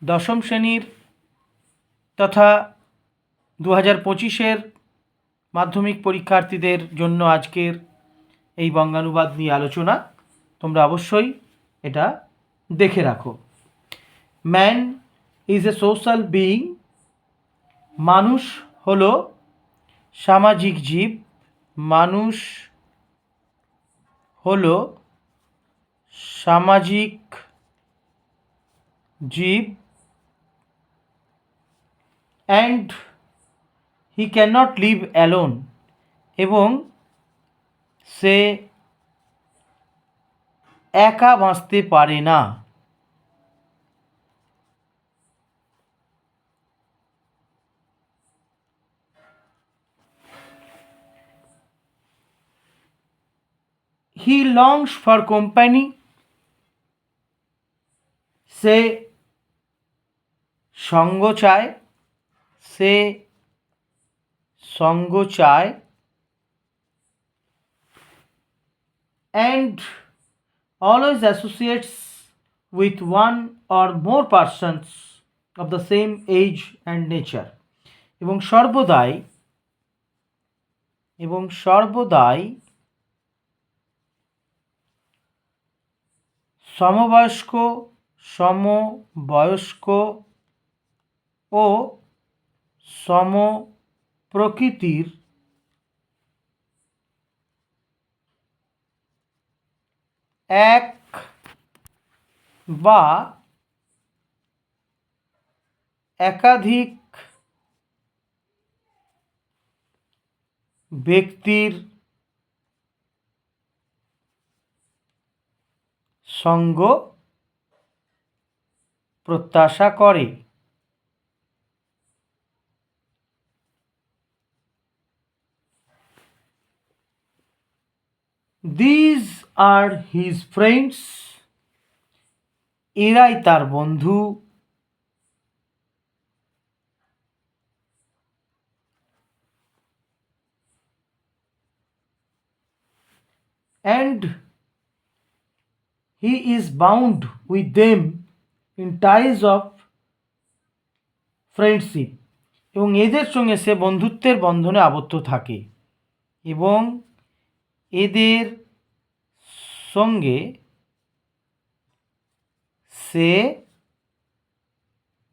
দশম শ্রেণীর তথা 2025-এর মাধ্যমিক পরীক্ষার্থীদের জন্য আজকের এই বঙ্গানুবাদ নিয়ে আলোচনা। তোমরা অবশ্যই এটা দেখে রাখো। Man is a social being. মানুষ হলো সামাজিক জীব। মানুষ হলো সামাজিক জীব। And he cannot live alone. এবং সে একা বাঁচতে পারে না। He longs for company. সে সঙ্গ চায়। সে সঙ্গ চায়। And always associates with one or more persons of the same age and nature. এবং সর্বদাই সমবয়স্ক ও সমপ্রকৃতির এক বা একাধিক ব্যক্তির সঙ্গ প্রত্যাশা করে। These are his friends. এরাই তার বন্ধু। And he is bound with them in ties of friendship. এবং এদের সঙ্গে সে বন্ধুত্বের বন্ধনে আবদ্ধ থাকে। এবং এদের সঙ্গে সে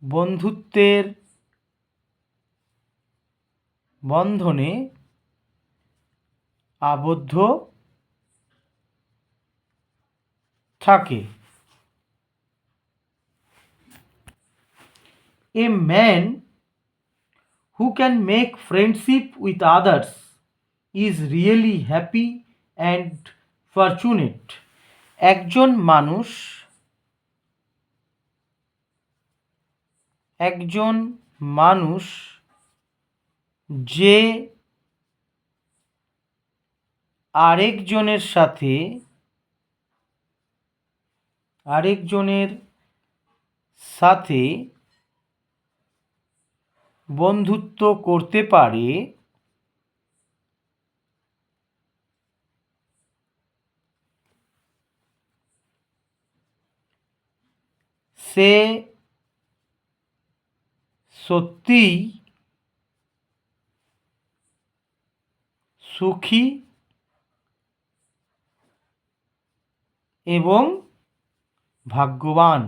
বন্ধুত্বের বন্ধনে আবদ্ধ থাকে। A man who can make friendship with others is really happy and fortunate. একজন মানুষ যে আরেকজনের সাথে বন্ধুত্ব করতে পারে, সে সত্যিই সুখী এবং ভাগ্যবান।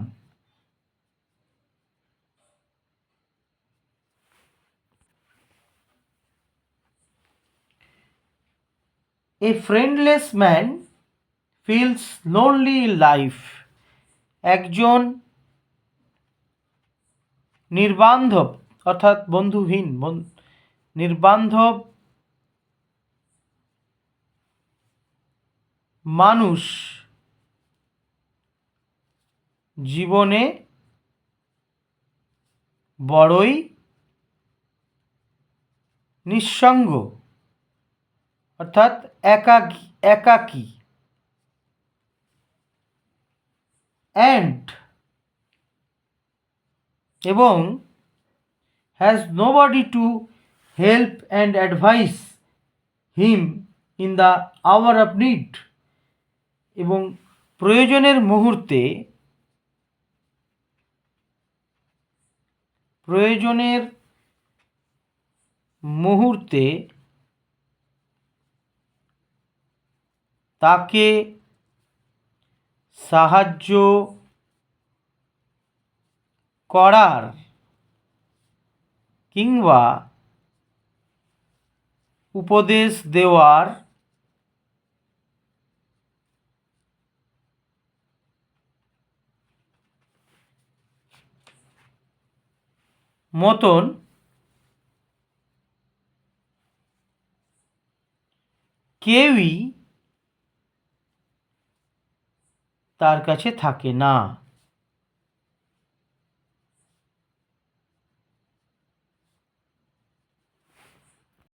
A friendless man feels lonely in life. একজন নির্বান্ধব অর্থাৎ বন্ধুহীন নির্বান্ধব মানুষ জীবনে বড়ই নিঃসঙ্গ অর্থাৎ একাকী। এবং has nobody to help and advise him in the hour of need. এবং প্রয়োজনের মুহূর্তে প্রয়োজনের মুহূর্তে তাকে সাহায্য করার কিংবা উপদেশ দেওয়ার মতন কেউই তার কাছে থাকে না।